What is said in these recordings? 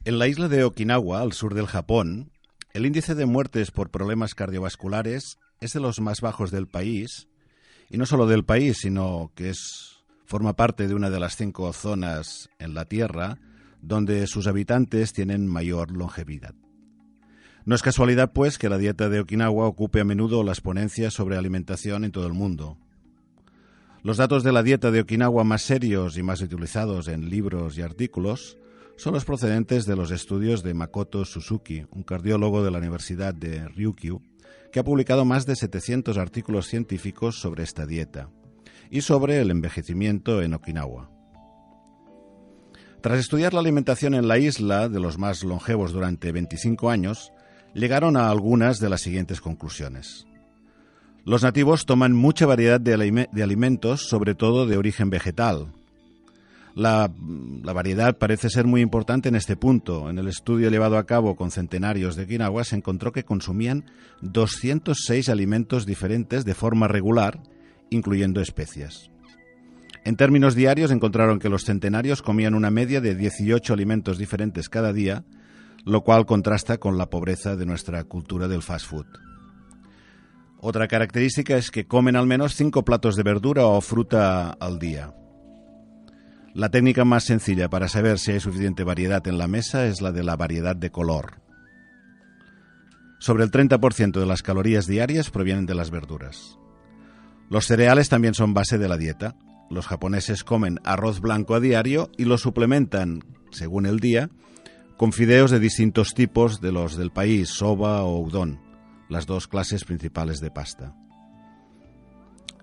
En la isla de Okinawa, al sur del Japón, el índice de muertes por problemas cardiovasculares es de los más bajos del país, y no solo del país, sino que forma parte de una de las 5 zonas en la Tierra donde sus habitantes tienen mayor longevidad. No es casualidad, pues, que la dieta de Okinawa ocupe a menudo las ponencias sobre alimentación en todo el mundo. Los datos de la dieta de Okinawa más serios y más utilizados en libros y artículos son los procedentes de los estudios de Makoto Suzuki, un cardiólogo de la Universidad de Ryukyu, que ha publicado más de 700 artículos científicos sobre esta dieta y sobre el envejecimiento en Okinawa. Tras estudiar la alimentación en la isla de los más longevos durante 25 años, llegaron a algunas de las siguientes conclusiones. Los nativos toman mucha variedad de alimentos, sobre todo de origen vegetal. La variedad parece ser muy importante en este punto. En el estudio llevado a cabo con centenarios de Okinawa se encontró que consumían 206 alimentos diferentes de forma regular, incluyendo especias. En términos diarios encontraron que los centenarios comían una media de 18 alimentos diferentes cada día, lo cual contrasta con la pobreza de nuestra cultura del fast food. Otra característica es que comen al menos 5 platos de verdura o fruta al día. La técnica más sencilla para saber si hay suficiente variedad en la mesa es la de la variedad de color. Sobre el 30% de las calorías diarias provienen de las verduras. Los cereales también son base de la dieta. Los japoneses comen arroz blanco a diario y lo suplementan, según el día, con fideos de distintos tipos de los del país, soba o udon, las 2 clases principales de pasta.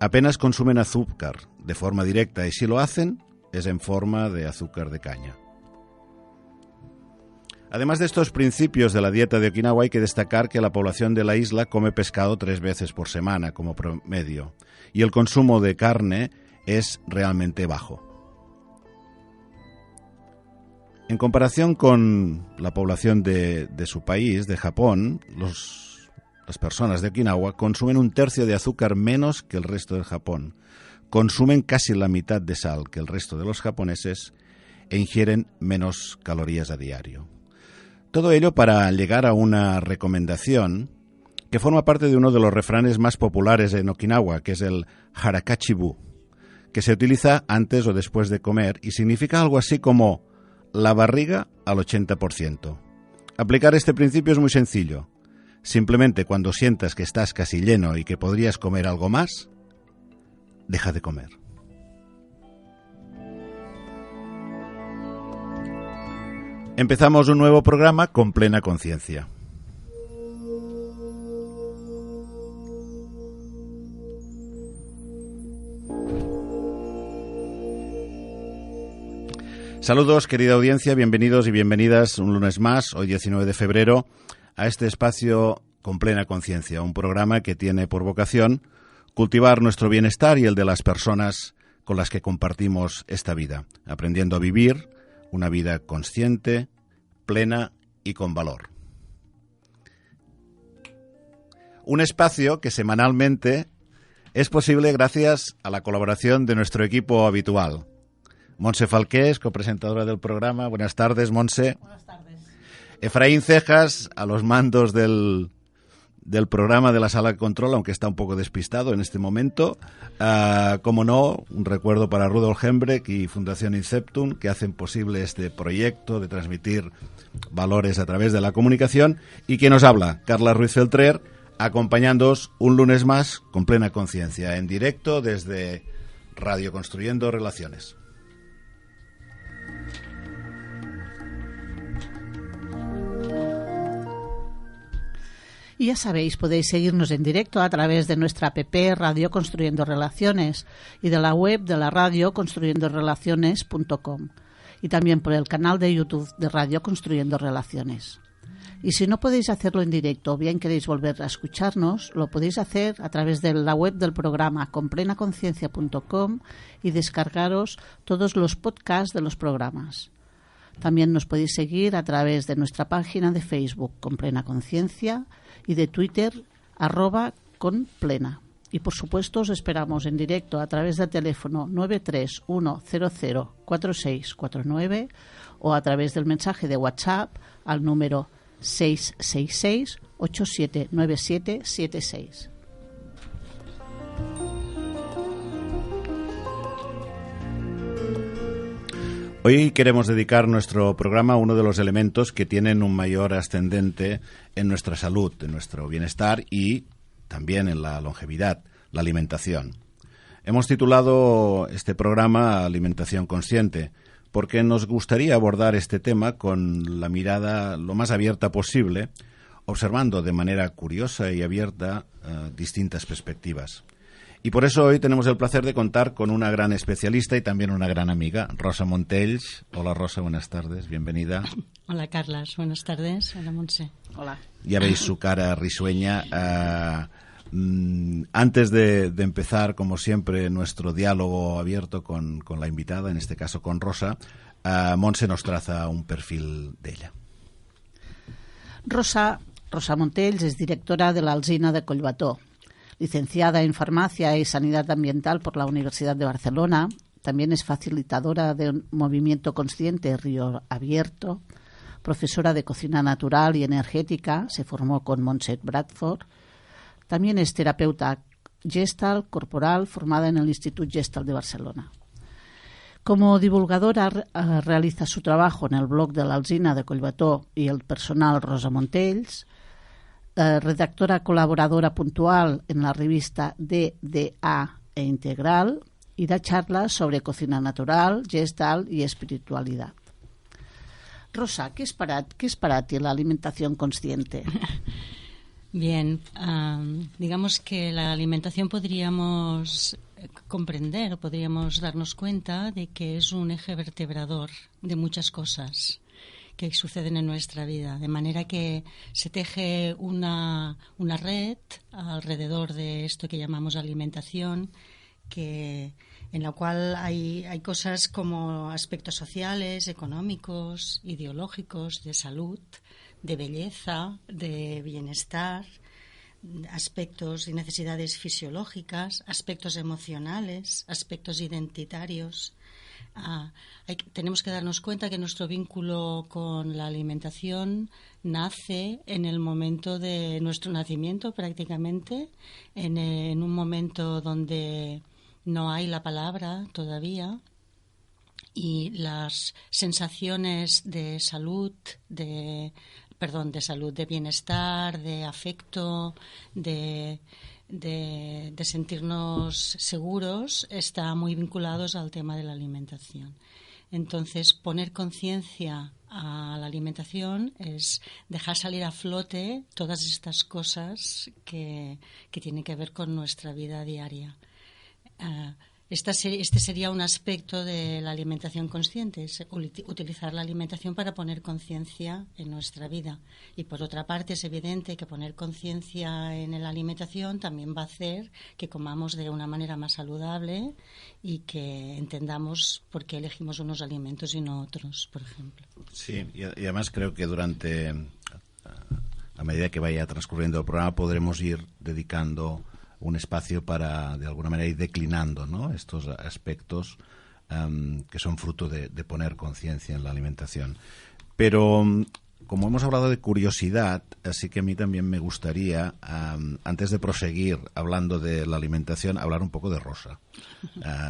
Apenas consumen azúcar de forma directa y si lo hacen, es en forma de azúcar de caña. Además de estos principios de la dieta de Okinawa, hay que destacar que la población de la isla come pescado 3 veces por semana como promedio, y el consumo de carne es realmente bajo. En comparación con la población de su país, de Japón, las personas de Okinawa consumen 1/3 de azúcar menos que el resto del Japón, consumen casi la mitad de sal que el resto de los japoneses e ingieren menos calorías a diario. Todo ello para llegar a una recomendación que forma parte de uno de los refranes más populares en Okinawa, que es el harakachibu, que se utiliza antes o después de comer y significa algo así como la barriga al 80%. Aplicar este principio es muy sencillo. Simplemente cuando sientas que estás casi lleno y que podrías comer algo más, deja de comer. Empezamos un nuevo programa con plena conciencia. Saludos, querida audiencia, bienvenidos y bienvenidas un lunes más, hoy 19 de febrero, a este espacio con plena conciencia, un programa que tiene por vocación cultivar nuestro bienestar y el de las personas con las que compartimos esta vida, aprendiendo a vivir una vida consciente, plena y con valor. Un espacio que semanalmente es posible gracias a la colaboración de nuestro equipo habitual. Montse Falqués, copresentadora del programa. Buenas tardes, Montse. Buenas tardes. Efraín Cejas, a los mandos del programa de la sala de control, aunque está un poco despistado en este momento. Como no, un recuerdo para Rudolf Hembrecht y Fundación Inceptum, que hacen posible este proyecto de transmitir valores a través de la comunicación. Y quien nos habla, Carla Ruiz Feltrer, acompañándoos un lunes más con plena conciencia, en directo desde Radio Construyendo Relaciones. Y ya sabéis, podéis seguirnos en directo a través de nuestra app Radio Construyendo Relaciones y de la web de la radio construyendorelaciones.com y también por el canal de YouTube de Radio Construyendo Relaciones. Y si no podéis hacerlo en directo o bien queréis volver a escucharnos, lo podéis hacer a través de la web del programa complenaconciencia.com y descargaros todos los podcasts de los programas. También nos podéis seguir a través de nuestra página de Facebook con Plena Conciencia y de Twitter @conplena. Y por supuesto os esperamos en directo a través del teléfono 931004649 o a través del mensaje de WhatsApp al número 666 879776. Hoy queremos dedicar nuestro programa a uno de los elementos que tienen un mayor ascendente en nuestra salud, en nuestro bienestar y también en la longevidad, la alimentación. Hemos titulado este programa Alimentación Consciente porque nos gustaría abordar este tema con la mirada lo más abierta posible, observando de manera curiosa y abierta distintas perspectivas. Y por eso hoy tenemos el placer de contar con una gran especialista y también una gran amiga, Rosa Montells. Hola Rosa, buenas tardes, bienvenida. Hola Carlas, buenas tardes. Hola Montse. Hola. Ya veis su cara risueña. Antes de empezar, como siempre, nuestro diálogo abierto con la invitada, en este caso con Rosa, Montse nos traza un perfil de ella. Rosa Montells es directora de la Alsina de Collbató. Licenciada en Farmacia y Sanidad Ambiental por la Universidad de Barcelona, también es facilitadora de un Movimiento Consciente Río Abierto, profesora de Cocina Natural y Energética, se formó con Montse Bradford, también es terapeuta Gestalt corporal formada en el Institut Gestalt de Barcelona. Como divulgadora realiza su trabajo en el blog de la Alsina de Collbató y el personal Rosa Montells, redactora colaboradora puntual en la revista DDA e Integral y da charlas sobre cocina natural, Gestalt y espiritualidad. Rosa, ¿qué es para ti la alimentación consciente? Bien, digamos que la alimentación podríamos comprender o podríamos darnos cuenta de que es un eje vertebrador de muchas cosas que suceden en nuestra vida, de manera que se teje una red alrededor de esto que llamamos alimentación, en la cual hay cosas como aspectos sociales, económicos, ideológicos, de salud, de belleza, de bienestar, aspectos y necesidades fisiológicas, aspectos emocionales, aspectos identitarios. Tenemos que darnos cuenta que nuestro vínculo con la alimentación nace en el momento de nuestro nacimiento, prácticamente, en un momento donde no hay la palabra todavía, y las sensaciones de salud, de bienestar, de afecto, de sentirnos seguros, está muy vinculados al tema de la alimentación. Entonces, poner conciencia a la alimentación es dejar salir a flote todas estas cosas que tienen que ver con nuestra vida diaria. Este sería un aspecto de la alimentación consciente, es utilizar la alimentación para poner conciencia en nuestra vida. Y por otra parte, es evidente que poner conciencia en la alimentación también va a hacer que comamos de una manera más saludable y que entendamos por qué elegimos unos alimentos y no otros, por ejemplo. Sí, y además creo que a medida que vaya transcurriendo el programa, podremos ir dedicando un espacio para, de alguna manera, ir declinando, ¿no?, estos aspectos que son fruto de poner conciencia en la alimentación. Pero, como hemos hablado de curiosidad, así que a mí también me gustaría, antes de proseguir hablando de la alimentación, hablar un poco de Rosa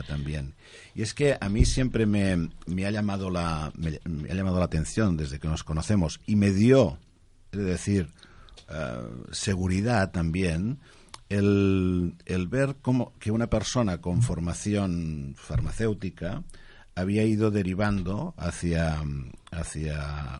también. Y es que a mí siempre me ha llamado la atención desde que nos conocemos y me dio, es decir, seguridad también, el ver que una persona con formación farmacéutica había ido derivando hacia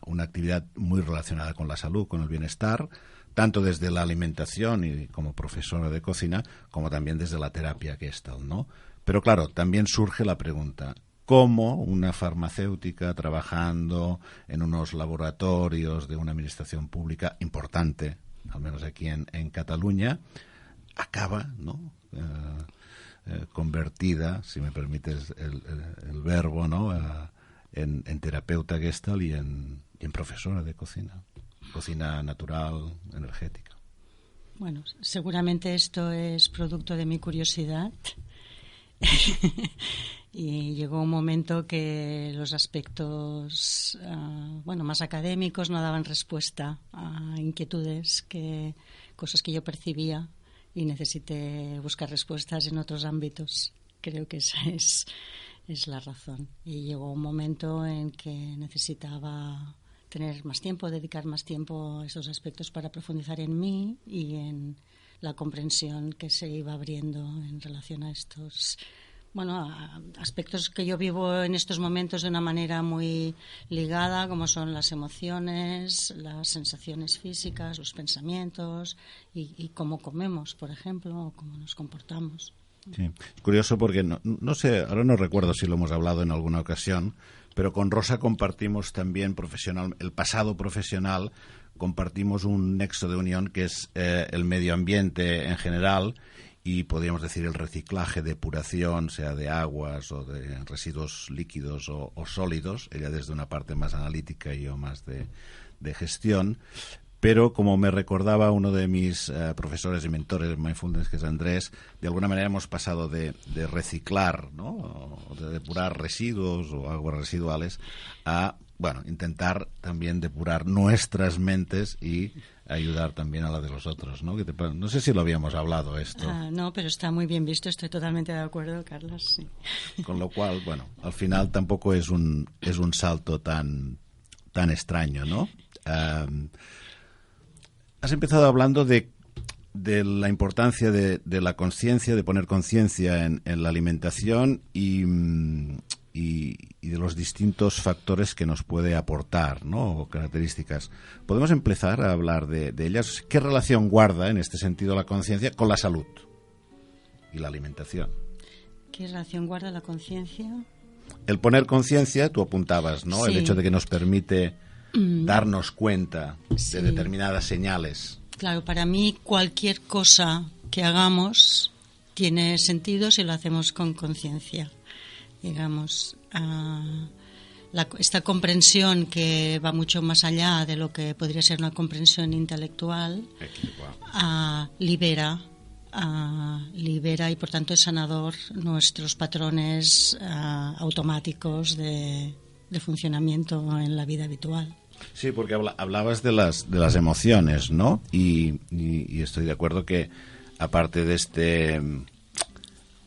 una actividad muy relacionada con la salud, con el bienestar, tanto desde la alimentación y como profesora de cocina, como también desde la terapia Gestalt, ¿no? Pero claro, también surge la pregunta: ¿cómo una farmacéutica trabajando en unos laboratorios de una administración pública importante, al menos aquí en Cataluña, acaba, ¿no?, convertida, si me permites el verbo, ¿no?, en terapeuta Gestalt y en profesora de cocina natural, energética? Bueno, seguramente esto es producto de mi curiosidad. Y llegó un momento que los aspectos más académicos no daban respuesta a inquietudes, cosas que yo percibía, y necesité buscar respuestas en otros ámbitos. Creo que esa es la razón. Y llegó un momento en que necesitaba tener más tiempo, dedicar más tiempo a esos aspectos para profundizar en mí y en la comprensión que se iba abriendo en relación a estos aspectos que yo vivo en estos momentos de una manera muy ligada, como son las emociones, las sensaciones físicas, los pensamientos y cómo comemos, por ejemplo, o cómo nos comportamos. Sí, es curioso porque no sé, ahora no recuerdo si lo hemos hablado en alguna ocasión, pero con Rosa compartimos también el pasado profesional, compartimos un nexo de unión que es el medio ambiente en general, y podríamos decir el reciclaje, depuración, sea de aguas o de residuos líquidos o sólidos, ella desde una parte más analítica y yo más de gestión. Pero como me recordaba uno de mis profesores y mentores de Mindfulness, que es Andrés, de alguna manera hemos pasado de reciclar, ¿no?, o de depurar residuos o aguas residuales a intentar también depurar nuestras mentes y ayudar también a la de los otros, ¿no? No sé si lo habíamos hablado esto. No, pero está muy bien visto, estoy totalmente de acuerdo, Carlos. Sí. Con lo cual, al final tampoco es un salto tan extraño, ¿no? Has empezado hablando de la importancia de la conciencia, de poner conciencia en la alimentación y de los distintos factores que nos puede aportar, ¿no?, o características. ¿Podemos empezar a hablar de ellas? ¿Qué relación guarda, en este sentido, la conciencia con la salud y la alimentación? ¿Qué relación guarda la conciencia? El poner conciencia, tú apuntabas, ¿no? Sí. El hecho de que nos permite darnos cuenta de determinadas señales. Claro, para mí cualquier cosa que hagamos tiene sentido si lo hacemos con conciencia. Digamos, esta comprensión que va mucho más allá de lo que podría ser una comprensión intelectual, libera y por tanto es sanador nuestros patrones automáticos de funcionamiento en la vida habitual. Sí, porque hablabas de las emociones, ¿no? Y estoy de acuerdo que aparte de este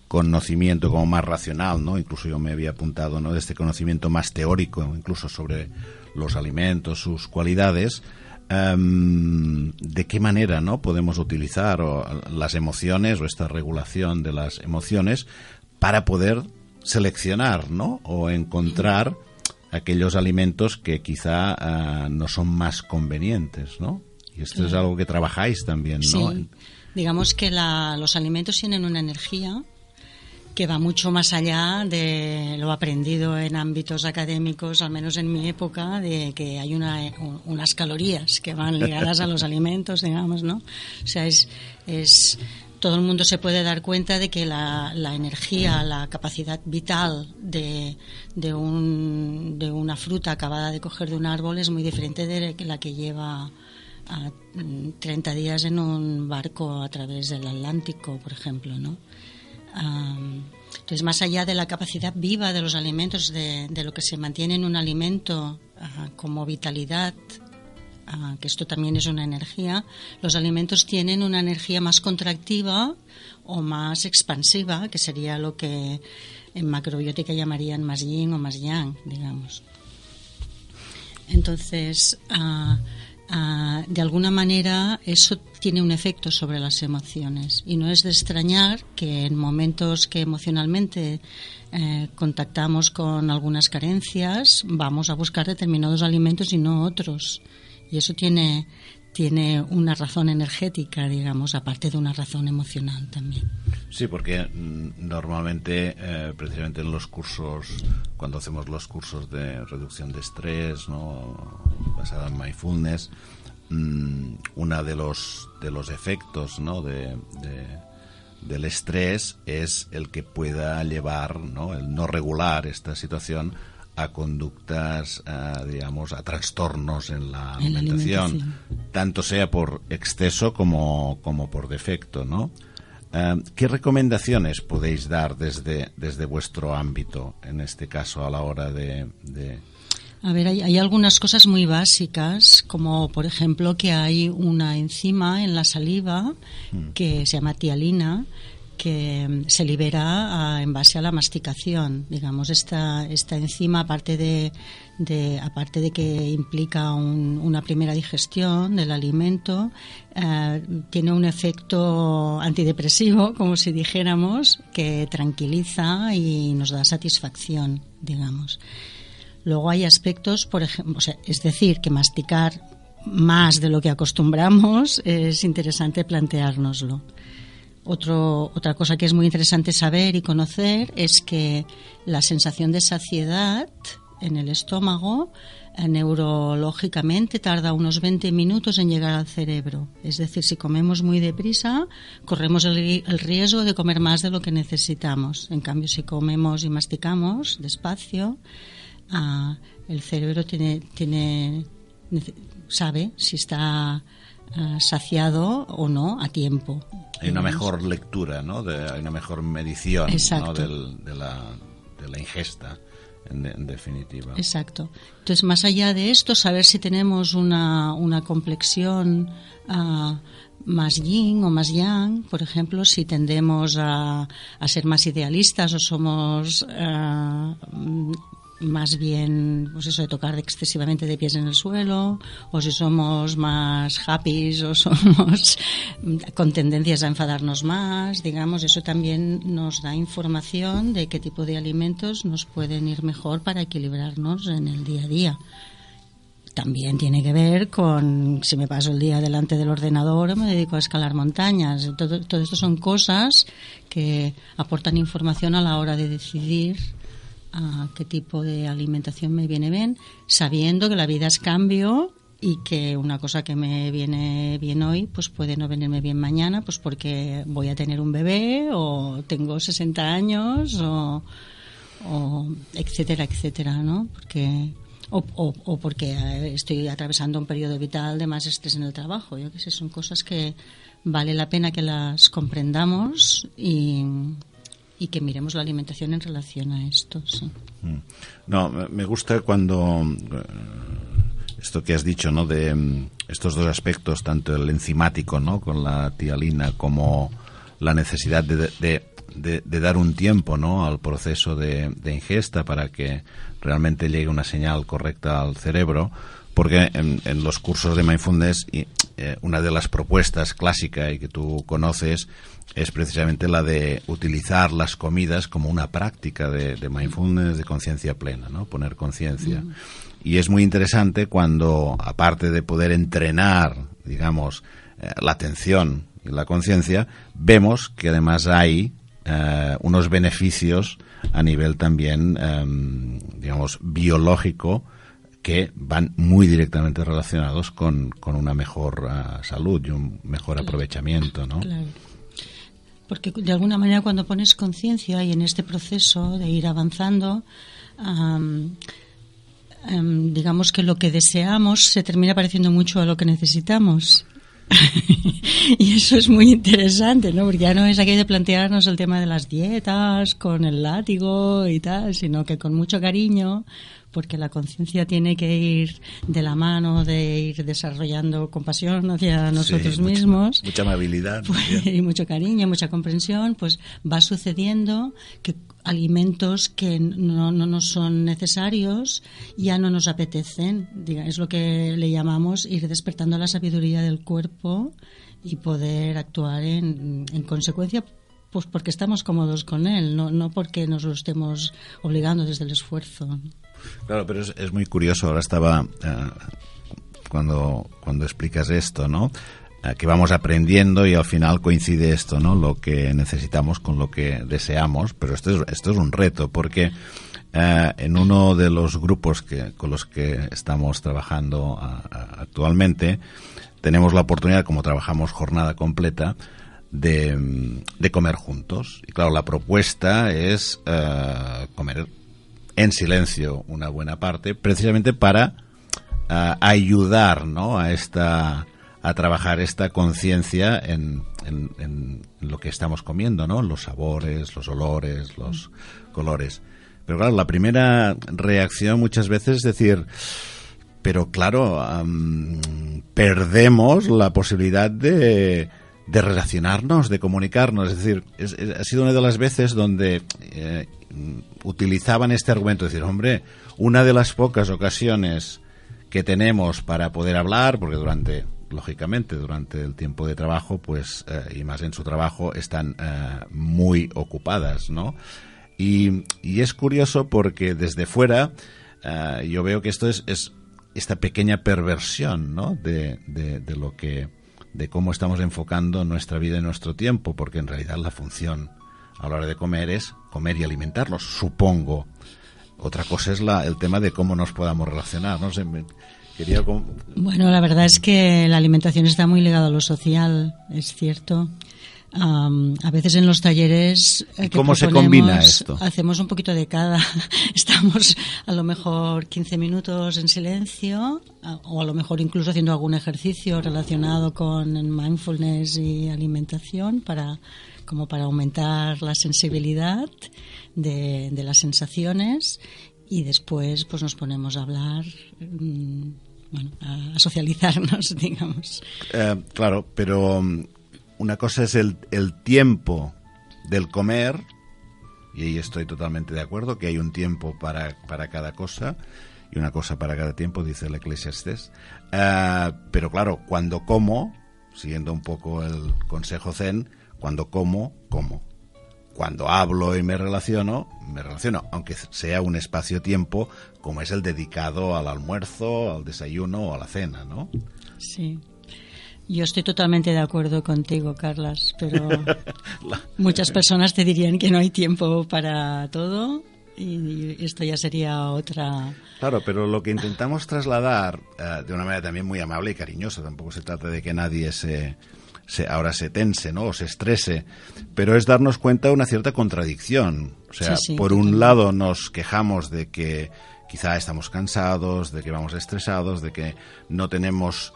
conocimiento como más racional, ¿no?, incluso yo me había apuntado, ¿no?, de este conocimiento más teórico, incluso sobre los alimentos, sus cualidades, ¿de qué manera, no, podemos utilizar las emociones o esta regulación de las emociones para poder seleccionar, ¿no?, o encontrar aquellos alimentos que quizá no son más convenientes, ¿no? Y esto es algo que trabajáis también, ¿no? Sí, digamos que los alimentos tienen una energía que va mucho más allá de lo aprendido en ámbitos académicos, al menos en mi época, de que hay unas calorías que van ligadas a los alimentos, digamos, ¿no? O sea, todo el mundo se puede dar cuenta de que la energía, la capacidad vital de una fruta acabada de coger de un árbol es muy diferente de la que lleva 30 días en un barco a través del Atlántico, por ejemplo, ¿no? Entonces, más allá de la capacidad viva de los alimentos, de lo que se mantiene en un alimento como vitalidad, que esto también es una energía, los alimentos tienen una energía más contractiva o más expansiva, que sería lo que en macrobiótica llamarían más yin o más yang, digamos. Entonces, de alguna manera eso tiene un efecto sobre las emociones, y no es de extrañar que en momentos que emocionalmente contactamos con algunas carencias vamos a buscar determinados alimentos y no otros, y eso tiene una razón energética, digamos, aparte de una razón emocional también. Sí, porque normalmente, precisamente en los cursos, cuando hacemos los cursos de reducción de estrés, ¿no?, basada en mindfulness, uno de los efectos, ¿no?, del estrés es el que pueda llevar, ¿no?, el no regular esta situación a conductas, digamos, a trastornos en la alimentación, tanto sea por exceso como por defecto, ¿no? ¿Qué recomendaciones podéis dar desde vuestro ámbito, en este caso, a la hora de... A ver, hay algunas cosas muy básicas, como por ejemplo que hay una enzima en la saliva que se llama tialina, que se libera en base a la masticación. Digamos, esta enzima, aparte de que implica una primera digestión del alimento, tiene un efecto antidepresivo, como si dijéramos, que tranquiliza y nos da satisfacción, digamos. Luego hay aspectos, por ejemplo, es decir, que masticar más de lo que acostumbramos es interesante planteárnoslo. Otra cosa que es muy interesante saber y conocer es que la sensación de saciedad en el estómago neurológicamente tarda unos 20 minutos en llegar al cerebro. Es decir, si comemos muy deprisa, corremos el riesgo de comer más de lo que necesitamos. En cambio, si comemos y masticamos despacio, el cerebro sabe si está saciado o no a tiempo. Hay una mejor lectura, ¿no? Hay una mejor medición, ¿no? de la ingesta, en definitiva. Exacto. Entonces, más allá de esto, saber si tenemos una complexión más yin o más yang, por ejemplo, si tendemos a ser más idealistas o somos más bien, pues eso, de tocar excesivamente de pies en el suelo, o si somos más happy o somos con tendencias a enfadarnos más, digamos, eso también nos da información de qué tipo de alimentos nos pueden ir mejor para equilibrarnos en el día a día. También tiene que ver con si me paso el día delante del ordenador o me dedico a escalar montañas. Todo esto son cosas que aportan información a la hora de decidir a qué tipo de alimentación me viene bien, sabiendo que la vida es cambio y que una cosa que me viene bien hoy pues puede no venirme bien mañana, pues porque voy a tener un bebé o tengo 60 años o etcétera, etcétera, ¿no? O porque estoy atravesando un periodo vital de más estrés en el trabajo. Yo que sé, son cosas que vale la pena que las comprendamos y que miremos la alimentación en relación a esto, sí. No, me gusta cuando esto que has dicho, ¿no? De estos dos aspectos, tanto el enzimático, ¿no? Con la tialina, como la necesidad de dar un tiempo, ¿no? Al proceso de ingesta para que realmente llegue una señal correcta al cerebro, porque en los cursos de mindfulness una de las propuestas clásicas y que tú conoces es precisamente la de utilizar las comidas como una práctica de mindfulness, de conciencia plena, ¿no? Poner conciencia. Y es muy interesante cuando, aparte de poder entrenar, digamos, la atención y la conciencia, vemos que además hay unos beneficios a nivel también, digamos, biológico, que van muy directamente relacionados con una mejor salud y un mejor aprovechamiento, ¿no? Claro. Porque de alguna manera cuando pones conciencia y en este proceso de ir avanzando, digamos que lo que deseamos se termina pareciendo mucho a lo que necesitamos. Y eso es muy interesante, ¿no? Porque ya no es aquello de plantearnos el tema de las dietas con el látigo y tal, sino que con mucho cariño, porque la conciencia tiene que ir de la mano de ir desarrollando compasión hacia nosotros mismos. Mucha amabilidad. Pues, y mucho cariño, mucha comprensión, pues va sucediendo que alimentos que no nos son necesarios ya no nos apetecen. Es lo que le llamamos ir despertando la sabiduría del cuerpo y poder actuar en consecuencia, pues porque estamos cómodos con él, no porque nos lo estemos obligando desde el esfuerzo. Claro, pero es muy curioso. Ahora estaba cuando explicas esto, ¿no? Que vamos aprendiendo y al final coincide esto, ¿no? Lo que necesitamos con lo que deseamos, pero esto es un reto, porque en uno de los grupos con los que estamos trabajando actualmente tenemos la oportunidad, como trabajamos jornada completa, de comer juntos. Y claro, la propuesta es comer en silencio una buena parte, precisamente para ayudar, ¿no?, a trabajar esta conciencia en lo que estamos comiendo, ¿no?, los sabores, los olores, los colores. Pero claro, la primera reacción muchas veces es decir, pero claro, perdemos la posibilidad de relacionarnos, de comunicarnos. Es decir, ha sido una de las veces donde utilizaban este argumento, de decir, hombre, una de las pocas ocasiones que tenemos para poder hablar, porque lógicamente, durante el tiempo de trabajo, pues, y más en su trabajo, están muy ocupadas, ¿no? Y es curioso porque desde fuera yo veo que esto es esta pequeña perversión, ¿no?, de cómo estamos enfocando nuestra vida y nuestro tiempo, porque en realidad la función a la hora de comer es comer y alimentarnos, supongo. Otra cosa es el tema de cómo nos podamos relacionar, no sé, Bueno, la verdad es que la alimentación está muy ligada a lo social, es cierto. A veces en los talleres ¿cómo se combina esto? Hacemos un poquito de cada. Estamos a lo mejor 15 minutos en silencio, o a lo mejor incluso haciendo algún ejercicio relacionado con mindfulness y alimentación como para aumentar la sensibilidad de las sensaciones, y después pues nos ponemos a hablar, a socializarnos, digamos. Claro, pero una cosa es el tiempo del comer, y ahí estoy totalmente de acuerdo, que hay un tiempo para cada cosa y una cosa para cada tiempo, dice el Eclesiastés. Pero claro, cuando como, siguiendo un poco el consejo zen, cuando como. Cuando hablo y me relaciono, aunque sea un espacio-tiempo como es el dedicado al almuerzo, al desayuno o a la cena, ¿no? Sí. Yo estoy totalmente de acuerdo contigo, Carlas, pero muchas personas te dirían que no hay tiempo para todo, y esto ya sería otra... Claro, pero lo que intentamos trasladar de una manera también muy amable y cariñosa, tampoco se trata de que nadie ahora se tense, ¿no?, o se estrese, pero es darnos cuenta de una cierta contradicción. O sea, sí, por un lado nos quejamos de que quizá estamos cansados, de que vamos estresados, de que no tenemos,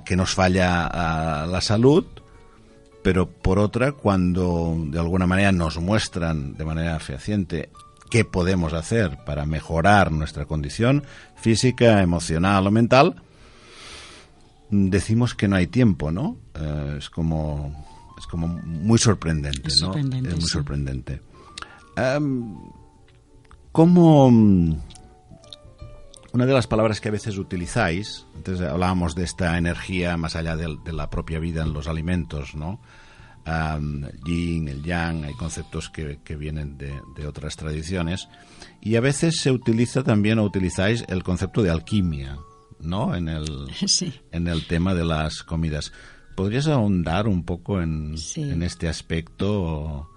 que nos falla la salud, pero por otra, cuando de alguna manera nos muestran de manera fehaciente qué podemos hacer para mejorar nuestra condición física, emocional o mental, decimos que no hay tiempo, ¿no? Es como muy sorprendente, es ¿no? Sorprendente, es muy sí. sorprendente. ¿Cómo? Una de las palabras que a veces utilizáis, antes hablábamos de esta energía más allá de la propia vida en los alimentos, ¿no? El yin, el yang, hay conceptos que vienen de otras tradiciones, y a veces se utiliza también, o utilizáis el concepto de alquimia, ¿no?, en el tema de las comidas. ¿Podrías ahondar un poco en este aspecto?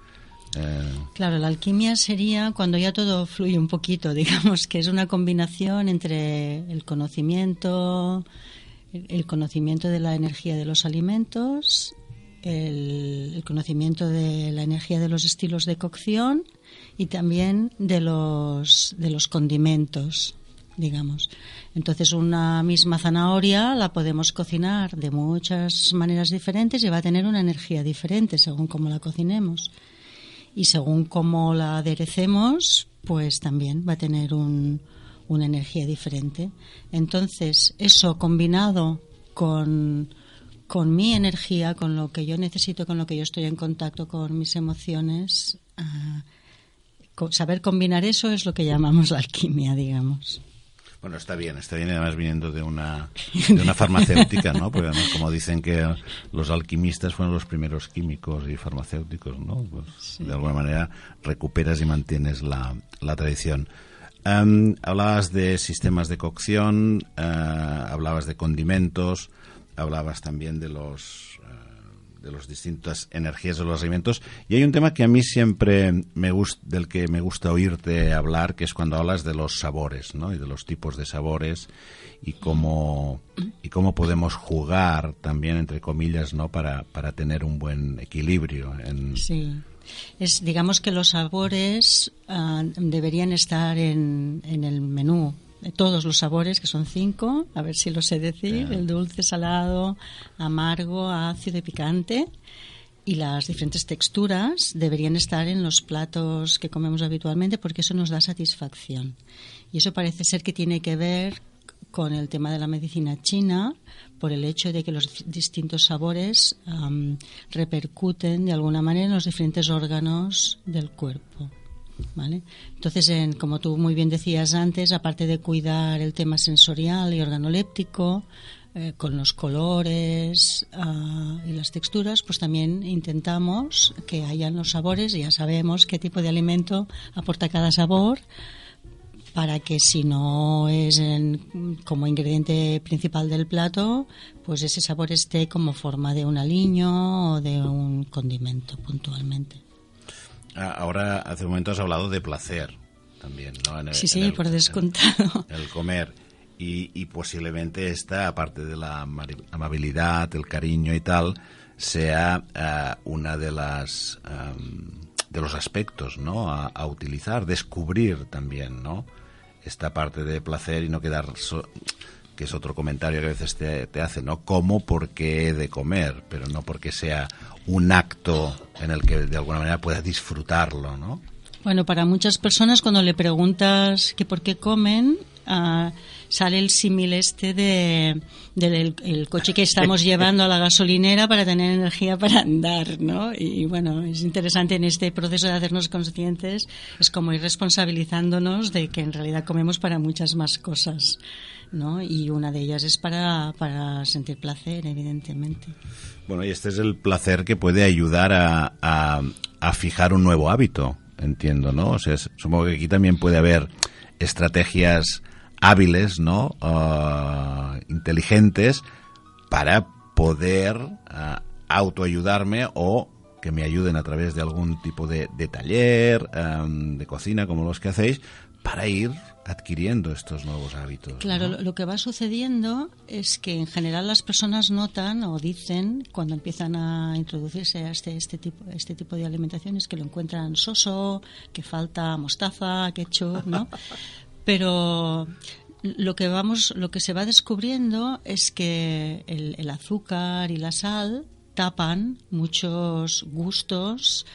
Claro, la alquimia sería cuando ya todo fluye un poquito, digamos, que es una combinación entre el conocimiento de la energía de los alimentos, el conocimiento de la energía de los estilos de cocción y también de los condimentos, digamos. Entonces, una misma zanahoria la podemos cocinar de muchas maneras diferentes y va a tener una energía diferente según cómo la cocinemos. Y según cómo la aderecemos, pues también va a tener una energía diferente. Entonces, eso combinado con mi energía, con lo que yo necesito, con lo que yo estoy en contacto, con mis emociones, saber combinar eso es lo que llamamos la alquimia, digamos. Bueno, está bien, además viniendo de una farmacéutica, ¿no? Porque además, como dicen que los alquimistas fueron los primeros químicos y farmacéuticos, ¿no? Pues sí. De alguna manera recuperas y mantienes la tradición. Hablabas de sistemas de cocción, hablabas de condimentos, hablabas también de las distintas energías de los alimentos, y hay un tema que a mí siempre del que me gusta oírte hablar, que es cuando hablas de los sabores, ¿no?, y de los tipos de sabores y cómo podemos jugar también, entre comillas, ¿no?, para tener un buen equilibrio en Digamos que los sabores deberían estar en el menú. Todos los sabores, que son 5, a ver si lo sé decir, el dulce, salado, amargo, ácido y picante. Y las diferentes texturas deberían estar en los platos que comemos habitualmente, porque eso nos da satisfacción. Y eso parece ser que tiene que ver con el tema de la medicina china, por el hecho de que los distintos sabores repercuten de alguna manera en los diferentes órganos del cuerpo, ¿vale? Entonces, como tú muy bien decías antes, aparte de cuidar el tema sensorial y organoléptico, con los colores y las texturas, pues también intentamos que hayan los sabores, y ya sabemos qué tipo de alimento aporta cada sabor, para que si no es como ingrediente principal del plato, pues ese sabor esté como forma de un aliño o de un condimento puntualmente. Ahora, hace un momento has hablado de placer también, ¿no? Sí, por descontado. El comer. Y posiblemente esta, aparte de la amabilidad, el cariño y tal, sea una de las de los aspectos, ¿no? A utilizar, descubrir también, ¿no? Esta parte de placer y no quedar que es otro comentario que a veces te hace, ¿no? Como porque he de comer, pero no porque sea un acto en el que de alguna manera puedas disfrutarlo, ¿no? Bueno, para muchas personas, cuando le preguntas que por qué comen, sale el símil del coche que estamos llevando a la gasolinera para tener energía para andar, ¿no? Y bueno, es interesante en este proceso de hacernos conscientes, es como ir responsabilizándonos de que en realidad comemos para muchas más cosas, ¿no? Y una de ellas es para sentir placer, evidentemente. Bueno, y este es el placer que puede ayudar a fijar un nuevo hábito, entiendo, ¿no? O sea, supongo que aquí también puede haber estrategias hábiles, ¿no? Inteligentes, para poder autoayudarme o que me ayuden a través de algún tipo de taller, de cocina, como los que hacéis, para ir adquiriendo estos nuevos hábitos. Claro, ¿no? lo que va sucediendo es que en general las personas notan o dicen, cuando empiezan a introducirse a este tipo de alimentaciones, que lo encuentran soso, que falta mostaza, ketchup, ¿no? Pero lo que se va descubriendo es que el azúcar y la sal tapan muchos gustos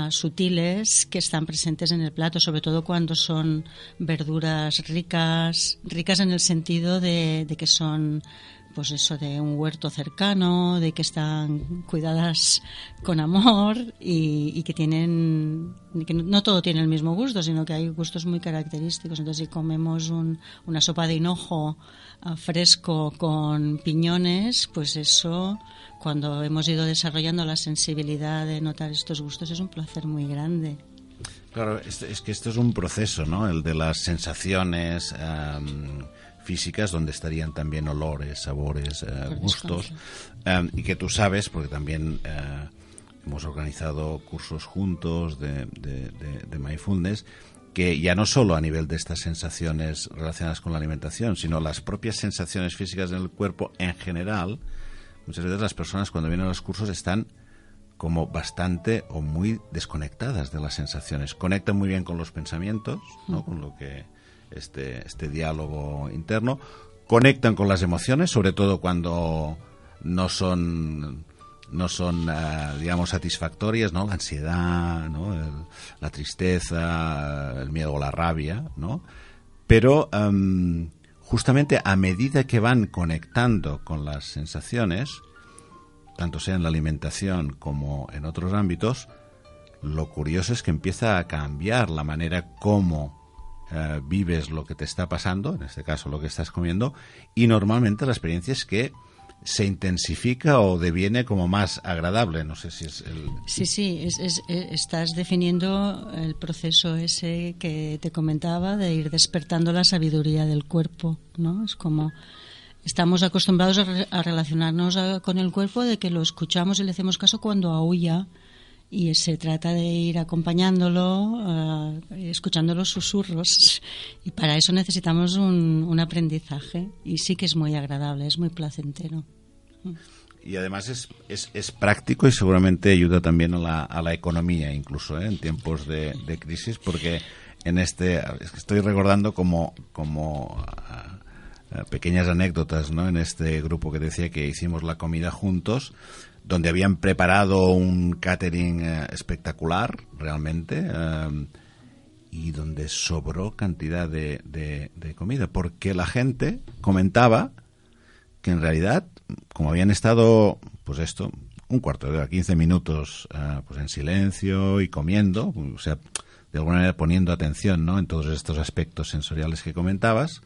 sutiles que están presentes en el plato, sobre todo cuando son verduras ricas en el sentido de que son, pues eso, de un huerto cercano, de que están cuidadas con amor y que no todo tiene el mismo gusto, sino que hay gustos muy característicos. Entonces, si comemos una sopa de hinojo fresco con piñones, pues eso, cuando hemos ido desarrollando la sensibilidad de notar estos gustos, es un placer muy grande. Claro, es que esto es un proceso, ¿no? El de las sensaciones físicas, donde estarían también olores, sabores, gustos, y que tú sabes, porque también hemos organizado cursos juntos de mindfulness, que ya no solo a nivel de estas sensaciones relacionadas con la alimentación, sino las propias sensaciones físicas en el cuerpo en general. Muchas veces las personas, cuando vienen a los cursos, están como bastante o muy desconectadas de las sensaciones. Conectan muy bien con los pensamientos, ¿no? Con lo que este diálogo interno. Conectan con las emociones, sobre todo cuando no son digamos, satisfactorias, ¿no? La ansiedad, ¿no? La tristeza, el miedo o la rabia, ¿no? Pero justamente a medida que van conectando con las sensaciones, tanto sea en la alimentación como en otros ámbitos, lo curioso es que empieza a cambiar la manera como vives lo que te está pasando, en este caso lo que estás comiendo, y normalmente la experiencia es que se intensifica o deviene como más agradable. No sé si es el... Sí, estás definiendo el proceso ese que te comentaba de ir despertando la sabiduría del cuerpo, ¿no? Es como estamos acostumbrados a relacionarnos con el cuerpo, de que lo escuchamos y le hacemos caso cuando aúlla, y se trata de ir acompañándolo, escuchando los susurros, y para eso necesitamos un aprendizaje, y sí que es muy agradable, es muy placentero. Y además es práctico y seguramente ayuda también a la economía, incluso en tiempos de crisis, porque estoy recordando como pequeñas anécdotas, ¿no? En este grupo que decía que hicimos la comida juntos, donde habían preparado un catering espectacular, realmente, y donde sobró cantidad de comida, porque la gente comentaba que en realidad, como habían estado, pues esto, un cuarto de hora, 15 minutos, pues en silencio y comiendo, o sea, de alguna manera poniendo atención, ¿no? En todos estos aspectos sensoriales que comentabas.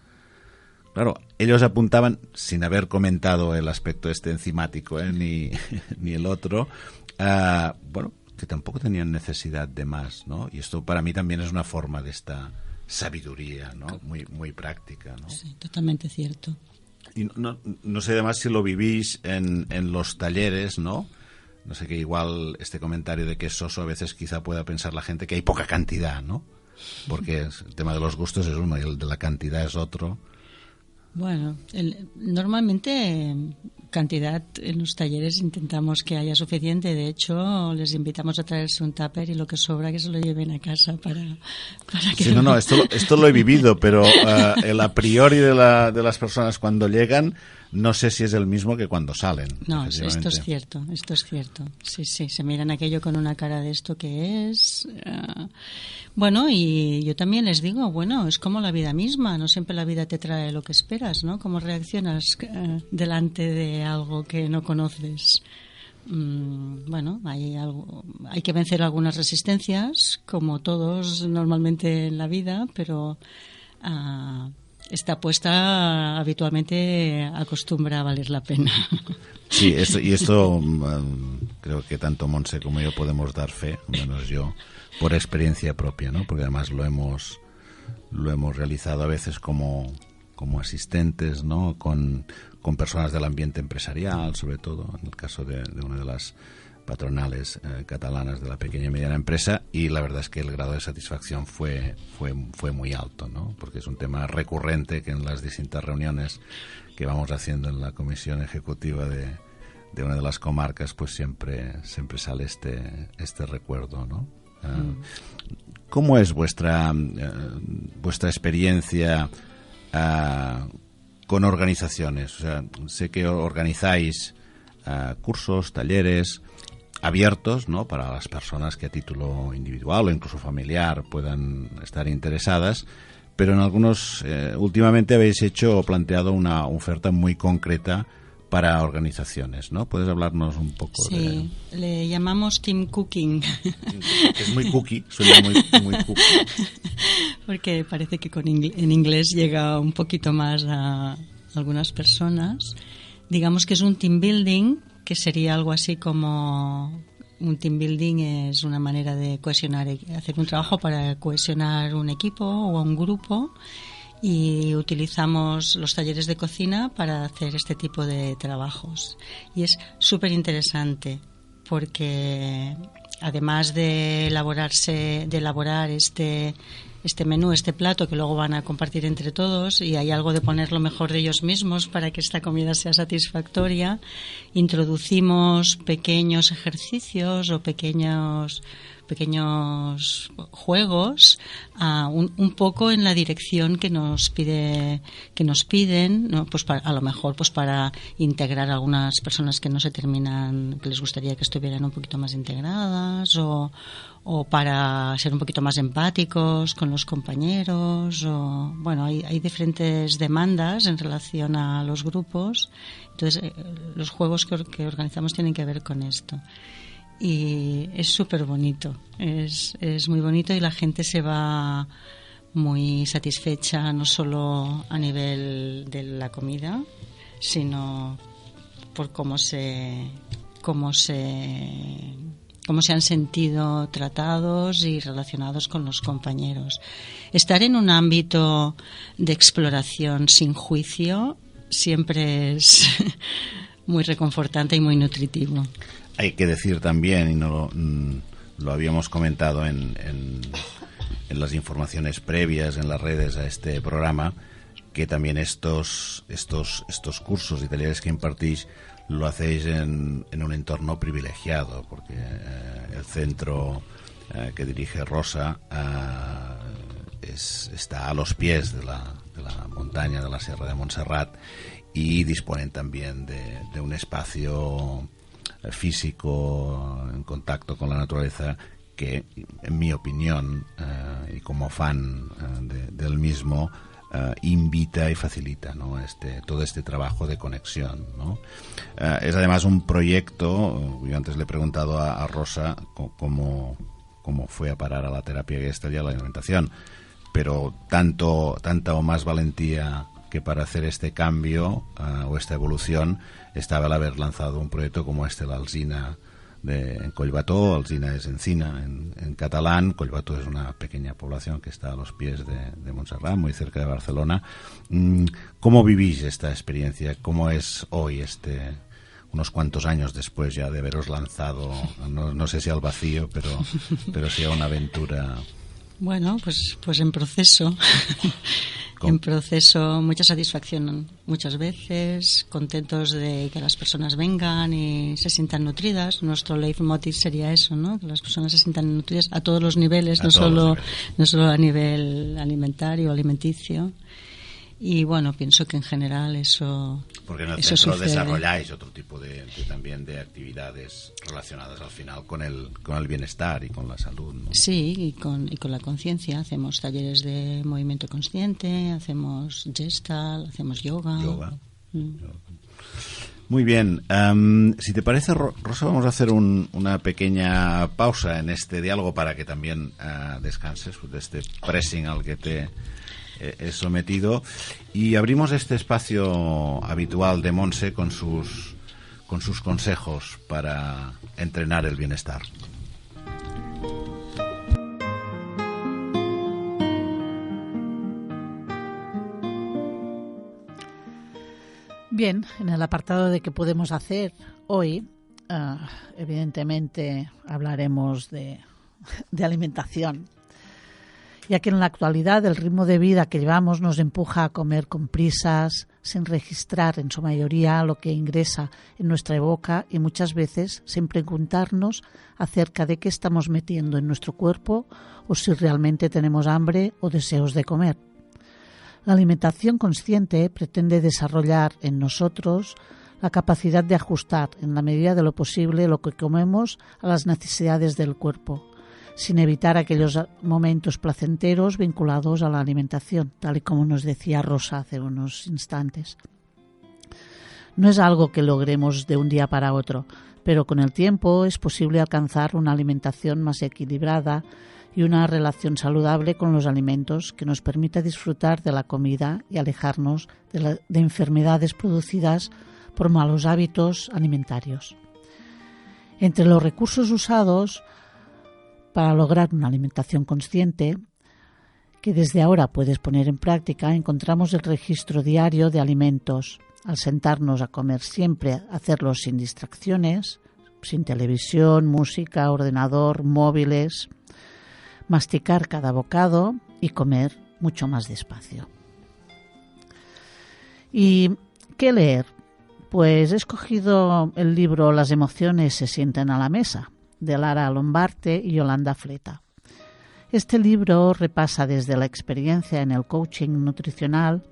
Claro, ellos apuntaban, sin haber comentado el aspecto enzimático, ni el otro, bueno, que tampoco tenían necesidad de más, ¿no? Y esto para mí también es una forma de esta sabiduría, ¿no? Muy, muy práctica, ¿no? Sí, totalmente cierto. Y no sé además si lo vivís en los talleres, ¿no? No sé, que igual este comentario de que es soso a veces quizá pueda pensar la gente que hay poca cantidad, ¿no? Porque el tema de los gustos es uno y el de la cantidad es otro. Bueno, normalmente cantidad en los talleres intentamos que haya suficiente. De hecho, les invitamos a traerse un tupper y lo que sobra que se lo lleven a casa para que... Sí, no, esto lo he vivido, pero el a priori de las personas cuando llegan no sé si es el mismo que cuando salen. No, esto es cierto. Sí, se miran aquello con una cara de esto que es. Bueno, y yo también les digo, bueno, es como la vida misma, no siempre la vida te trae lo que esperas, ¿no? ¿Cómo reaccionas delante de algo que no conoces? Bueno, hay que vencer algunas resistencias, como todos normalmente en la vida, pero esta apuesta habitualmente acostumbra a valer la pena. Sí, esto creo que tanto Montse como yo podemos dar fe, al menos yo, por experiencia propia, ¿no? Porque además lo hemos realizado a veces como asistentes, ¿no? Con personas del ambiente empresarial, sobre todo en el caso de una de las patronales catalanas de la pequeña y mediana empresa, y la verdad es que el grado de satisfacción fue muy alto, ¿no? Porque es un tema recurrente que en las distintas reuniones que vamos haciendo en la comisión ejecutiva de una de las comarcas, pues siempre sale este recuerdo, ¿no? ¿Cómo es vuestra experiencia con organizaciones? O sea, sé que organizáis cursos, talleres abiertos, ¿no? Para las personas que a título individual o incluso familiar puedan estar interesadas, pero en algunos últimamente habéis planteado una oferta muy concreta para organizaciones, ¿no? ¿Puedes hablarnos un poco de...? Sí, le llamamos Team Cooking. Es muy cookie, suena muy cookie. Porque parece que en inglés llega un poquito más a algunas personas. Digamos que es un team building, que sería algo así como... Un team building es una manera de cohesionar, hacer un trabajo para cohesionar un equipo o un grupo, y utilizamos los talleres de cocina para hacer este tipo de trabajos. Y es súper interesante porque además de elaborar este menú, este plato que luego van a compartir entre todos, y hay algo de poner lo mejor de ellos mismos para que esta comida sea satisfactoria, introducimos pequeños ejercicios o pequeños juegos un poco en la dirección que nos piden, ¿no? Pues a lo mejor pues para integrar a algunas personas que no se terminan, que les gustaría que estuvieran un poquito más integradas, o para ser un poquito más empáticos con los compañeros, o bueno, hay diferentes demandas en relación a los grupos. Entonces los juegos que organizamos tienen que ver con esto. Y es súper bonito, es muy bonito, y la gente se va muy satisfecha, no solo a nivel de la comida, sino por cómo se han sentido tratados y relacionados con los compañeros. Estar en un ámbito de exploración sin juicio siempre es muy reconfortante y muy nutritivo. Hay que decir también, y no lo habíamos comentado en las informaciones previas en las redes a este programa, que también estos cursos y talleres que impartís lo hacéis en un entorno privilegiado, porque el centro que dirige Rosa está a los pies de la montaña de la Sierra de Montserrat, y disponen también de un espacio físico en contacto con la naturaleza que, en mi opinión, y como fan del mismo, invita y facilita, ¿no?, todo este trabajo de conexión, ¿no? Es además un proyecto. Yo antes le he preguntado a Rosa cómo fue a parar a la terapia Gestalt y a la alimentación, pero tanta o más valentía que para hacer este cambio o esta evolución estaba el haber lanzado un proyecto como l'Alzina en Collbató. Alzina es encina en catalán. Collbató es una pequeña población que está a los pies de Montserrat, muy cerca de Barcelona. ¿Cómo vivís esta experiencia? ¿Cómo es hoy, unos cuantos años después ya de haberos lanzado, no sé si al vacío, pero sí a una aventura? Bueno, pues en proceso. En proceso, mucha satisfacción muchas veces, contentos de que las personas vengan y se sientan nutridas. Nuestro leitmotiv sería eso, ¿no? Que las personas se sientan nutridas a todos los niveles, no solo a nivel alimentario, alimenticio. Y bueno, pienso que en general eso. Porque en el centro desarrolláis otro tipo también de actividades relacionadas al final con el bienestar y con la salud, ¿no? Sí, y con la conciencia. Hacemos talleres de movimiento consciente, hacemos Gestalt, hacemos yoga. Muy bien. Si te parece, Rosa, vamos a hacer una pequeña pausa en este diálogo para que también descanses de este pressing al que te he sometido, y abrimos este espacio habitual de Montse con sus consejos para entrenar el bienestar. Bien, en el apartado de qué podemos hacer hoy, evidentemente hablaremos de alimentación, ya que en la actualidad el ritmo de vida que llevamos nos empuja a comer con prisas, sin registrar en su mayoría lo que ingresa en nuestra boca, y muchas veces sin preguntarnos acerca de qué estamos metiendo en nuestro cuerpo o si realmente tenemos hambre o deseos de comer. La alimentación consciente pretende desarrollar en nosotros la capacidad de ajustar en la medida de lo posible lo que comemos a las necesidades del cuerpo, sin evitar aquellos momentos placenteros vinculados a la alimentación, tal y como nos decía Rosa hace unos instantes. No es algo que logremos de un día para otro, pero con el tiempo es posible alcanzar una alimentación más equilibrada y una relación saludable con los alimentos que nos permita disfrutar de la comida y alejarnos de enfermedades producidas por malos hábitos alimentarios. Entre los recursos usados para lograr una alimentación consciente, que desde ahora puedes poner en práctica, encontramos el registro diario de alimentos. Al sentarnos a comer siempre, hacerlo sin distracciones, sin televisión, música, ordenador, móviles, masticar cada bocado y comer mucho más despacio. ¿Y qué leer? Pues he escogido el libro Las emociones se sienten a la mesa, de Lara Lombarte y Yolanda Fleta. Este libro repasa desde la experiencia en el coaching nutricional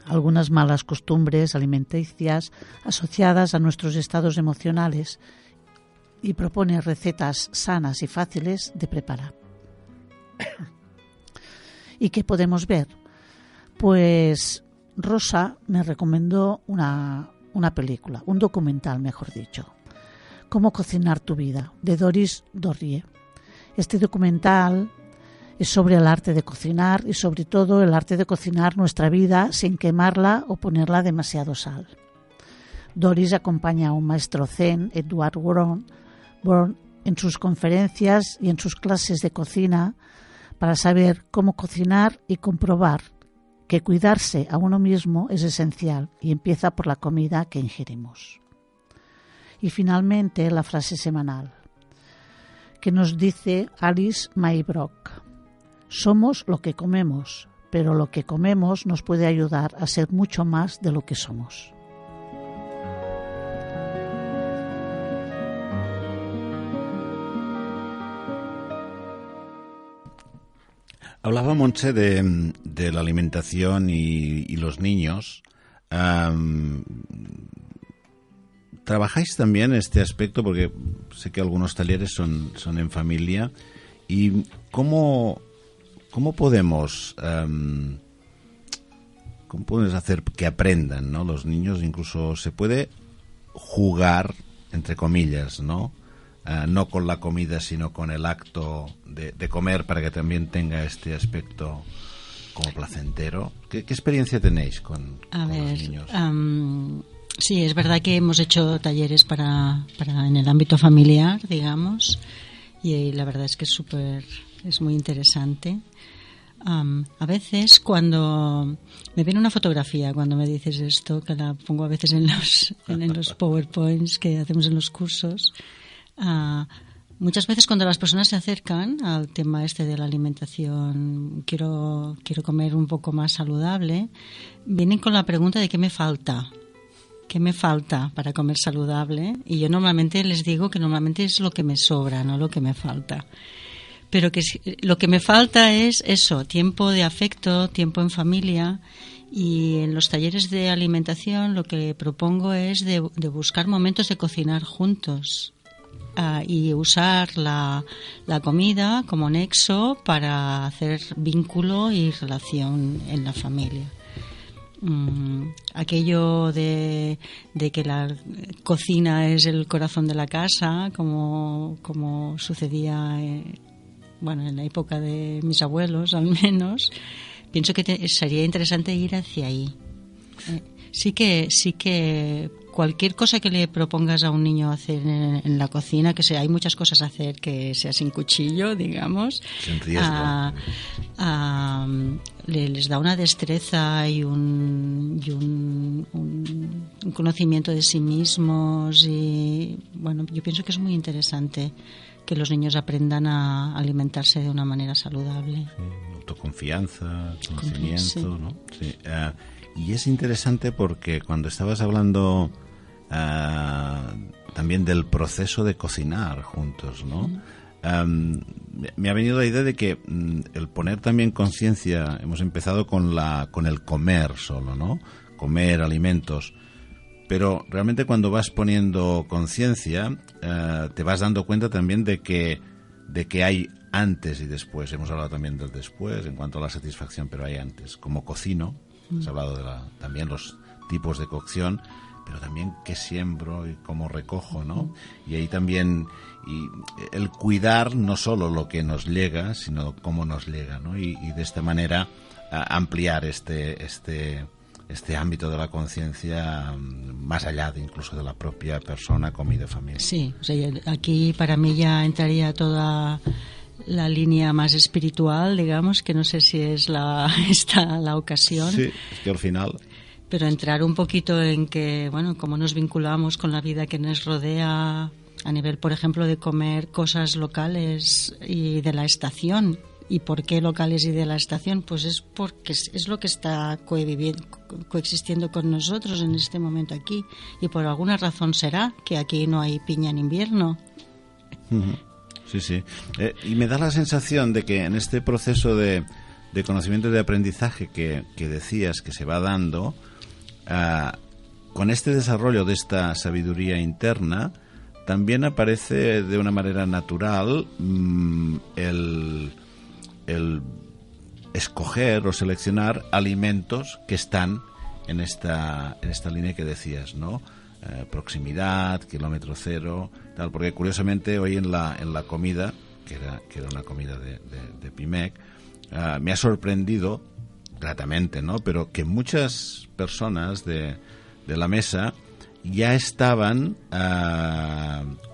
algunas malas costumbres alimenticias asociadas a nuestros estados emocionales y propone recetas sanas y fáciles de preparar. ¿Y qué podemos ver? Pues Rosa me recomendó una película, un documental, mejor dicho, Cómo cocinar tu vida, de Doris Dorrier. Este documental es sobre el arte de cocinar y sobre todo el arte de cocinar nuestra vida sin quemarla o ponerla demasiado sal. Doris acompaña a un maestro zen, Edward Warren, en sus conferencias y en sus clases de cocina para saber cómo cocinar y comprobar que cuidarse a uno mismo es esencial y empieza por la comida que ingerimos. Y finalmente la frase semanal que nos dice Alice Maybrook: somos lo que comemos, pero lo que comemos nos puede ayudar a ser mucho más de lo que somos. Hablaba Montse de la alimentación y los niños. ¿Trabajáis también este aspecto? Porque sé que algunos talleres son en familia. ¿Y cómo podemos hacer que aprendan, ¿no? Los niños? Incluso se puede jugar, entre comillas, ¿no? No con la comida, sino con el acto de comer, para que también tenga este aspecto como placentero. ¿Qué experiencia tenéis con los niños? Sí, es verdad que hemos hecho talleres para en el ámbito familiar, digamos, y la verdad es que es muy interesante. A veces cuando me viene una fotografía, cuando me dices esto, que la pongo a veces en los PowerPoints que hacemos en los cursos, muchas veces cuando las personas se acercan al tema este de la alimentación, quiero comer un poco más saludable, vienen con la pregunta de ¿qué me falta? ¿Qué me falta para comer saludable? Y yo normalmente les digo que normalmente es lo que me sobra, no lo que me falta. Pero que lo que me falta es eso, tiempo de afecto, tiempo en familia. Y en los talleres de alimentación lo que propongo es de buscar momentos de cocinar juntos. Y usar la comida como nexo para hacer vínculo y relación en la familia. Aquello de que la cocina es el corazón de la casa, como sucedía en la época de mis abuelos, al menos, pienso que sería interesante ir hacia ahí. Sí que cualquier cosa que le propongas a un niño hacer en la cocina, hay muchas cosas a hacer que sea sin cuchillo, digamos, sin riesgo, les da una destreza y un conocimiento de sí mismos. Y bueno, yo pienso que es muy interesante que los niños aprendan a alimentarse de una manera saludable. Sí, autoconfianza, conocimiento, sí. ¿no? Sí. Y es interesante porque cuando estabas hablando también del proceso de cocinar juntos, ¿no? Me ha venido la idea de que el poner también conciencia, hemos empezado con el comer solo, ¿no? Comer alimentos, pero realmente cuando vas poniendo conciencia te vas dando cuenta también de que hay antes y después. Hemos hablado también del después en cuanto a la satisfacción, pero hay antes. Como cocino, has hablado de también los tipos de cocción, pero también qué siembro y cómo recojo, ¿no? Y ahí también el cuidar no solo lo que nos llega, sino cómo nos llega, ¿no? Y de esta manera ampliar este ámbito de la conciencia más allá incluso de la propia persona, comida, familia. Sí, o sea, aquí para mí ya entraría toda la línea más espiritual, digamos, que no sé si es esta la ocasión. Sí, es que al final... Pero entrar un poquito en que, bueno, cómo nos vinculamos con la vida que nos rodea a nivel, por ejemplo, de comer cosas locales y de la estación. ¿Y por qué locales y de la estación? Pues es porque es lo que está coexistiendo con nosotros en este momento aquí. Y por alguna razón será que aquí no hay piña en invierno. Sí, sí. Y me da la sensación de que en este proceso de conocimiento y de aprendizaje que decías que se va dando, con este desarrollo de esta sabiduría interna, también aparece de una manera natural el escoger o seleccionar alimentos que están en esta línea que decías, ¿no? Proximidad, kilómetro cero, tal, porque curiosamente hoy en la comida, que era una comida de Pimec, me ha sorprendido gratamente, ¿no? Pero que muchas personas de la mesa ya estaban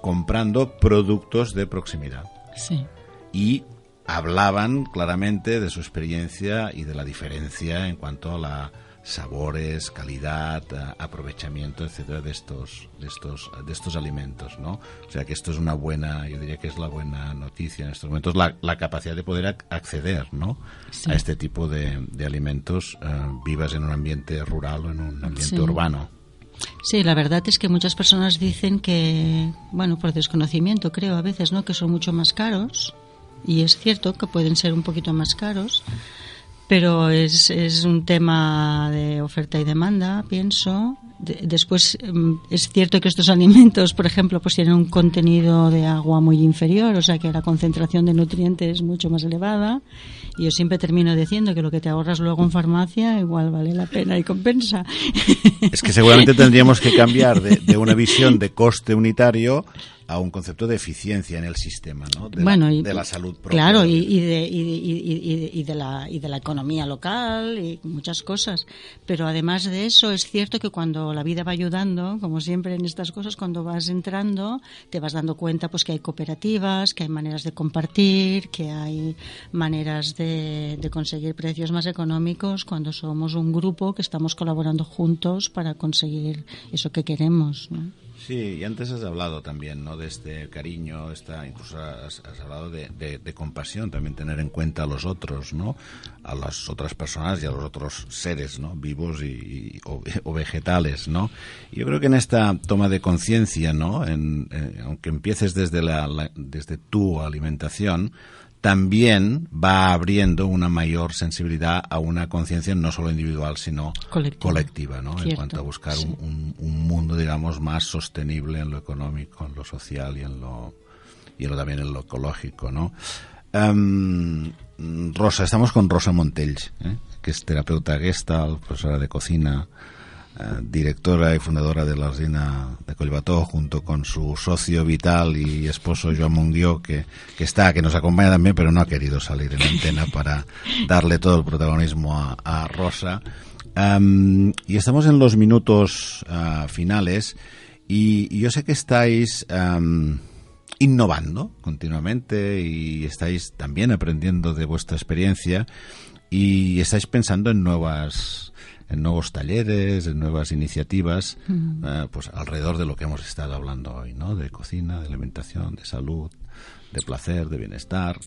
comprando productos de proximidad. Sí. Y hablaban claramente de su experiencia y de la diferencia en cuanto a la sabores, calidad, aprovechamiento, etcétera, de estos alimentos, ¿no? O sea que esto es yo diría que es la buena noticia en estos momentos, la capacidad de poder acceder, ¿no? Sí. A este tipo de alimentos, vivas en un ambiente rural o en un ambiente urbano. Sí, la verdad es que muchas personas dicen que, bueno, por desconocimiento creo a veces, ¿no?, que son mucho más caros, y es cierto que pueden ser un poquito más caros, pero es un tema de oferta y demanda, pienso. Después es cierto que estos alimentos, por ejemplo, pues tienen un contenido de agua muy inferior, o sea que la concentración de nutrientes es mucho más elevada, y yo siempre termino diciendo que lo que te ahorras luego en farmacia igual vale la pena y compensa. Es que seguramente tendríamos que cambiar de una visión de coste unitario a un concepto de eficiencia en el sistema, ¿no? De la salud propia. Claro, y de la economía local y muchas cosas. Pero además de eso, es cierto que cuando la vida va ayudando, como siempre en estas cosas, cuando vas entrando, te vas dando cuenta pues que hay cooperativas, que hay maneras de compartir, que hay maneras de conseguir precios más económicos cuando somos un grupo que estamos colaborando juntos para conseguir eso que queremos, ¿no? Sí, y antes has hablado también, ¿no?, de este cariño, incluso has hablado de compasión, también tener en cuenta a los otros, ¿no?, a las otras personas y a los otros seres, ¿no?, vivos o vegetales, ¿no? Y yo creo que en esta toma de conciencia, ¿no?, aunque empieces desde tu alimentación, también va abriendo una mayor sensibilidad a una conciencia no solo individual, sino colectiva, ¿no? En cuanto a buscar un mundo, digamos, más sostenible en lo económico, en lo social y también en lo ecológico, ¿no? Rosa, estamos con Rosa Montells, que es terapeuta Gestalt, profesora de cocina, directora y fundadora de la Resina de Collbató, junto con su socio vital y esposo Joan Munguió, que nos acompaña también, pero no ha querido salir en antena para darle todo el protagonismo a Rosa. Y estamos en los minutos finales, y yo sé que estáis innovando continuamente y estáis también aprendiendo de vuestra experiencia y estáis pensando en nuevos talleres, en nuevas iniciativas, pues alrededor de lo que hemos estado hablando hoy, ¿no? De cocina, de alimentación, de salud, de placer, de bienestar.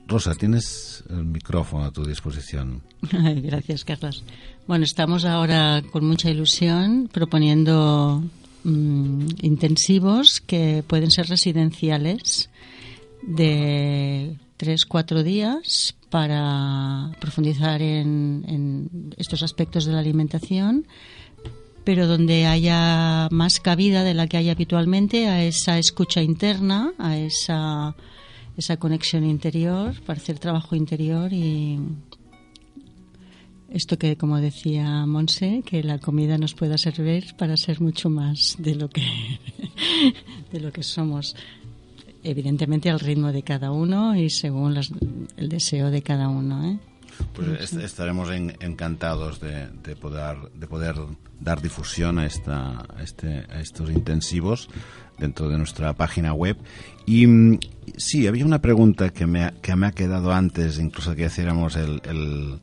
Rosa, tienes el micrófono a tu disposición. Gracias, Carlos. Bueno, estamos ahora con mucha ilusión proponiendo intensivos que pueden ser residenciales de 3-4 días para profundizar en estos aspectos de la alimentación, pero donde haya más cabida de la que hay habitualmente a esa escucha interna, a esa conexión interior, para hacer trabajo interior. Y esto que, como decía Monse, que la comida nos pueda servir para ser mucho más de lo que somos. Evidentemente al ritmo de cada uno y según el deseo de cada uno, Pues estaremos encantados de poder dar difusión a estos intensivos dentro de nuestra página web. Y sí, había una pregunta que me ha quedado antes, incluso que hiciéramos el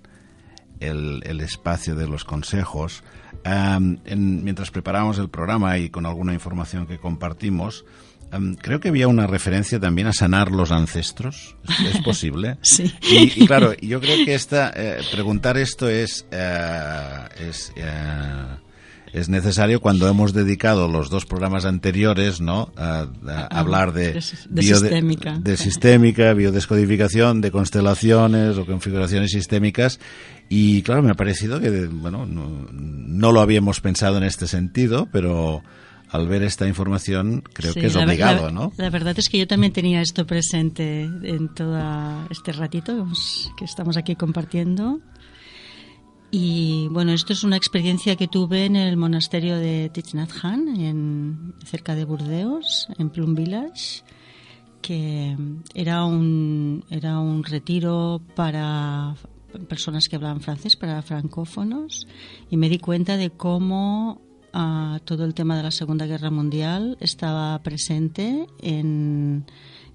espacio de los consejos. Mientras preparábamos el programa y con alguna información que compartimos, creo que había una referencia también a sanar los ancestros. ¿Es posible? Sí. Y claro, yo creo que preguntar esto es necesario cuando hemos dedicado los 2 programas anteriores, ¿no?, a hablar de sistémica, biodescodificación, de constelaciones o configuraciones sistémicas. Y claro, me ha parecido que no lo habíamos pensado en este sentido, pero al ver esta información creo que es obligado, ¿no? La verdad es que yo también tenía esto presente en todo este ratito que estamos aquí compartiendo. Y bueno, esto es una experiencia que tuve en el monasterio de Thich Nhat Hanh, cerca de Burdeos, en Plum Village, que era un retiro para personas que hablaban francés, para francófonos, y me di cuenta de cómo todo el tema de la Segunda Guerra Mundial estaba presente en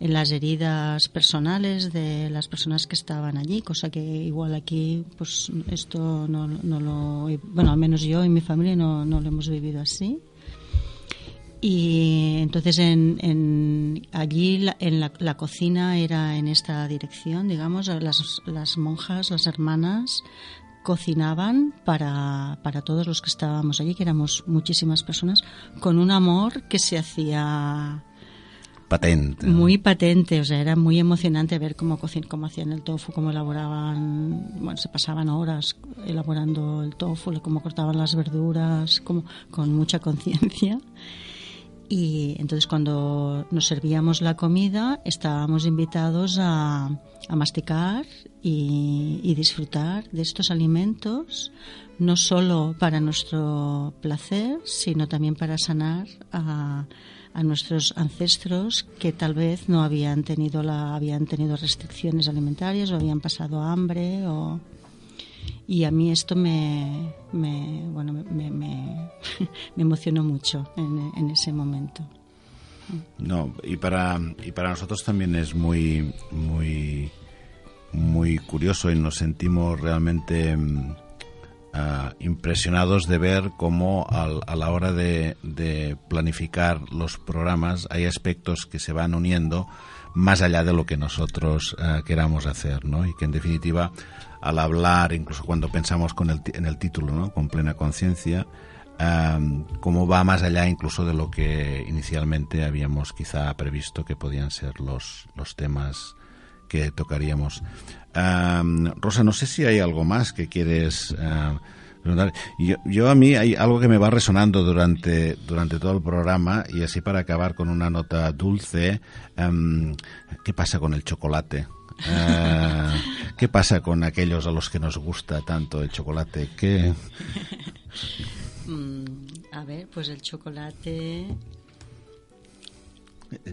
las heridas personales de las personas que estaban allí, cosa que igual aquí pues esto no lo, bueno, al menos yo y mi familia no lo hemos vivido así. Y entonces allí en la cocina era en esta dirección, digamos, las monjas, las hermanas cocinaban para todos los que estábamos allí, que éramos muchísimas personas, con un amor que se hacía patente. Muy patente, o sea, era muy emocionante ver cómo hacían el tofu, cómo elaboraban, bueno, se pasaban horas elaborando el tofu, cómo cortaban las verduras, con mucha conciencia. Y entonces cuando nos servíamos la comida estábamos invitados a masticar y disfrutar de estos alimentos, no solo para nuestro placer, sino también para sanar a nuestros ancestros que tal vez no habían tenido restricciones alimentarias o habían pasado hambre y a mí esto me emocionó mucho en ese momento. No, y para nosotros también es muy muy muy curioso y nos sentimos realmente impresionados de ver cómo a la hora de planificar los programas hay aspectos que se van uniendo más allá de lo que nosotros queramos hacer, ¿no? Y que en definitiva al hablar, incluso cuando pensamos en el título, ¿no? Con plena conciencia, cómo va más allá incluso de lo que inicialmente habíamos quizá previsto que podían ser los temas que tocaríamos. Rosa, no sé si hay algo más que quieres preguntar. Yo a mí hay algo que me va resonando durante todo el programa, y así para acabar con una nota dulce. ¿Qué pasa con el chocolate? ¿Qué pasa con aquellos a los que nos gusta tanto el chocolate? ¿Qué? A ver, pues el chocolate,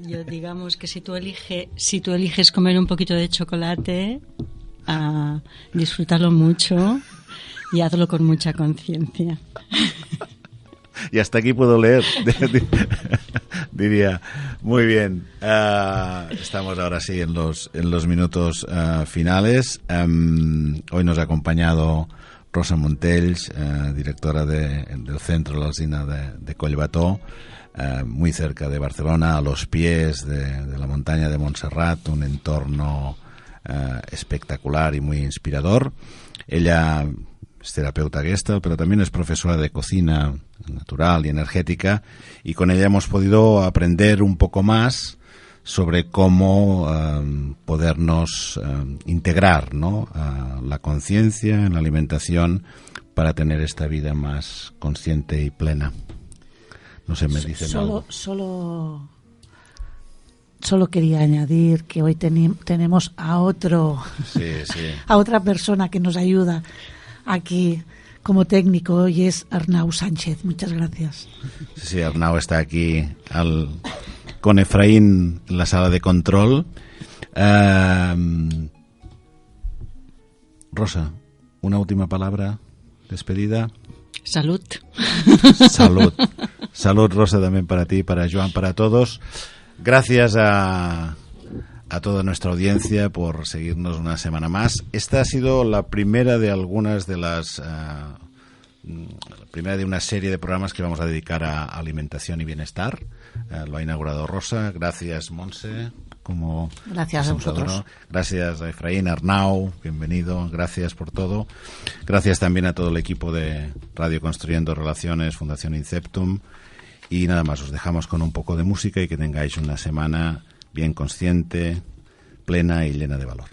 yo digamos que si tú eliges comer un poquito de chocolate, disfrútalo mucho y hazlo con mucha conciencia. Y hasta aquí puedo leer, diría. Muy bien. Estamos ahora sí en los minutos finales. Hoy nos ha acompañado Rosa Montells, directora del Centro L'Alzina de Collbató, muy cerca de Barcelona, a los pies de la montaña de Montserrat, un entorno espectacular y muy inspirador. Ella es terapeuta Gestalt, pero también es profesora de cocina natural y energética, y con ella hemos podido aprender un poco más sobre cómo podernos integrar, ¿no?, la conciencia en la alimentación para tener esta vida más consciente y plena. No sé, me dicen algo. Solo quería añadir que hoy tenemos a otra persona que nos ayuda aquí como técnico, y es Arnau Sánchez. Muchas gracias. Sí, Arnau está aquí con Efraín en la sala de control. Rosa, una última palabra, despedida. Salud. Salud, Rosa, también para ti, para Joan, para todos. Gracias a toda nuestra audiencia por seguirnos una semana más. Esta ha sido la primera de algunas de la primera de una serie de programas que vamos a dedicar a alimentación y bienestar. Lo ha inaugurado Rosa. Gracias, Monse. Gracias a vosotros. Gracias a Efraín, Arnau, bienvenido. Gracias por todo. Gracias también a todo el equipo de Radio Construyendo Relaciones, Fundación Inceptum. Y nada más, os dejamos con un poco de música y que tengáis una semana bien consciente, plena y llena de valor.